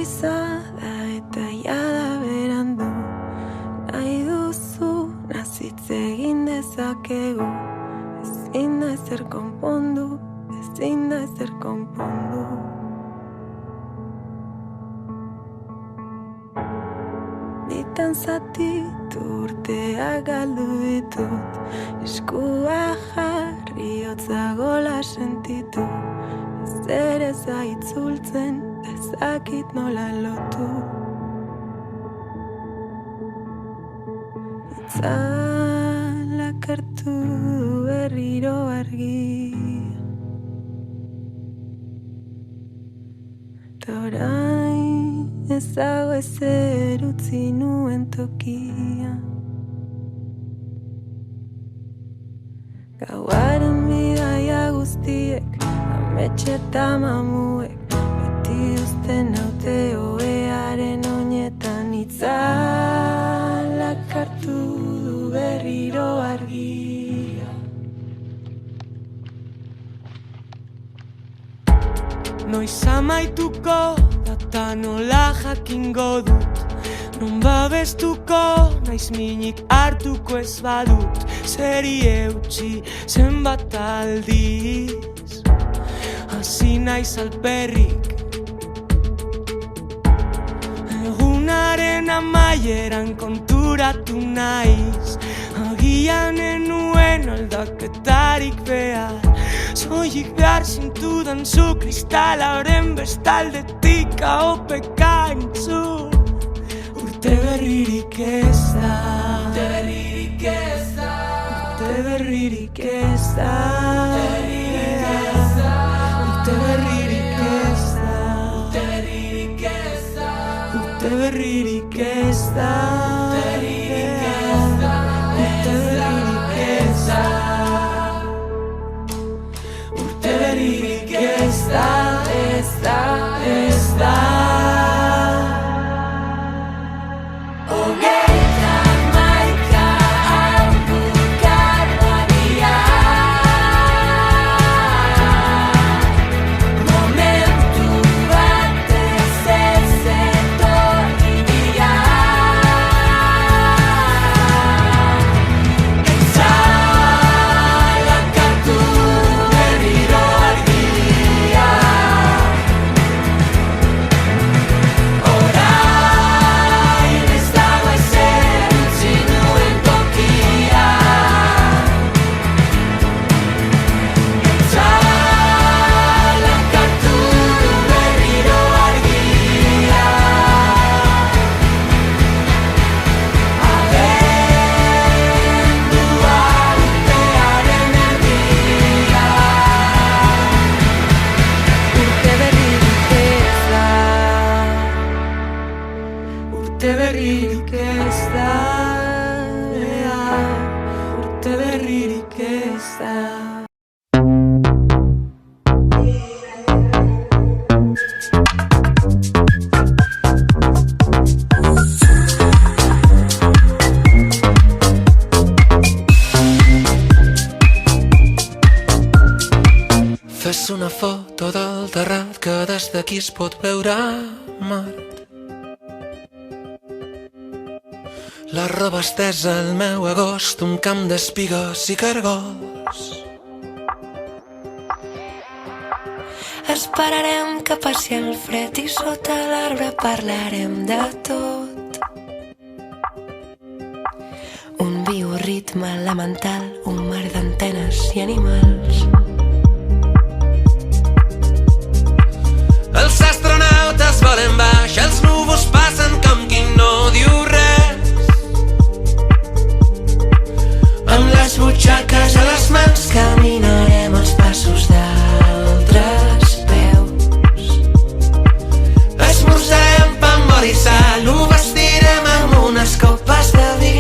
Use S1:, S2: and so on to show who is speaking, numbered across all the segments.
S1: goiza da eta jada berandu. Nahi duzu nazitz egin dezakegu. Ezin da ezer konpondu, ezin da ezer konpondu. Bitan zatitu urteak galdu ditut, eskua jarri hotza gola sentitu. Ezer ez aitzultzen, ezakit nola lotu. Itzalak hartu du berriro argia. Ta orain ez dago ezer utzi nuen tokia. Gauaren bidaia guztiek, ametxe eta mamuek, beti uzten naute oearen oinetan. Itzalak hartu du berriro argia. Noiz amaituko data nola jakingo dut, non babestuko naiz minik hartuko ez badut. Zeri eutxi zenbat aldiz, hasi naiz alperrik. Egunaren amaieran konturatu naiz, agian enuen aldaketarik behar. Soilik behar zintudan zu kristalaren bestaldetik ahopeka entzun. Urte berririk ez da, urte berririk ez da, urte berririk ez da, urte berririk ez da, urte berririk ez da, urte berririk ez da, urte berririk ez da, urte berririk ez da, ez da, ez da. Urte berririk ez da, urte berririk ez da.
S2: Fes una foto del terrat que des d'aquí es pot veure Mart. La roba estesa al meu agost, un camp d'espigues i cargols.
S1: Esperarem que passi el fred i sota l'arbre parlarem de tot. Un bioritme elemental, un mar d'antenes i animals.
S2: Els astronautes volen baix, els núvols passen com qui no diu res. Amb les butxaques a les mans caminarem els passos d'altres peus. Esmorzarem pa amb oli i sal, ho vestirem amb unes copes de vi.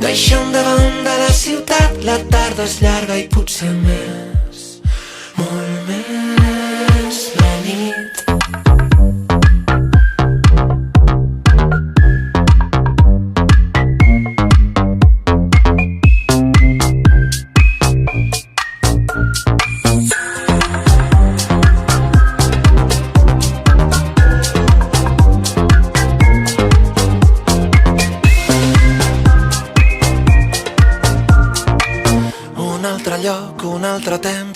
S2: Deixem de banda la ciutat, la tarda és llarga i potser més, molt més la nit.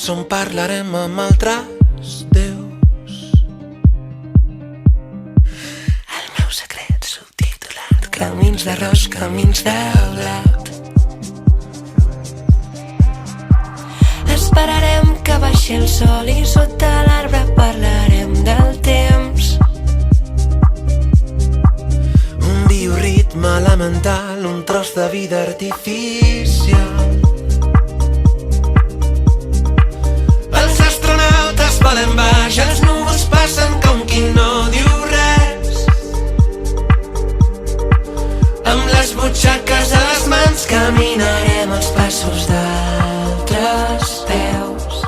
S2: temps on parlarem amb altres déus. El meu secret subtitulat: camins d'arròs, camins de blat.
S3: Esperarem que baixi el sol i sota l'arbre parlarem del temps.
S2: Un bioritme elemental, un tros de vida artificial. Els astronautes volen baix, els núvols passen com qui no diu res. Amb les butxaques a les mans caminarem els passos d'altres peus.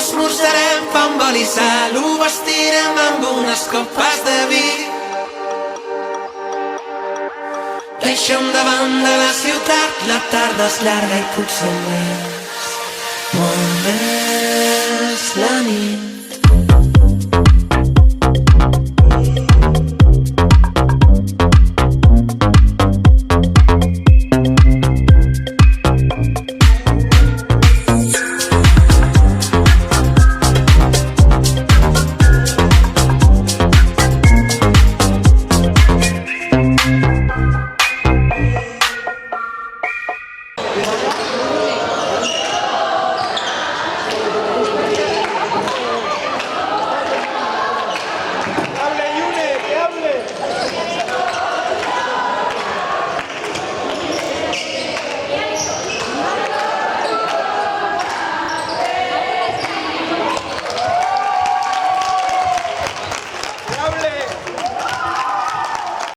S2: Esmorzarem pa amb oli i sal, ho vestirem amb unes copes de vi. Deixem de banda la ciutat, la tarda és llarga i potser més.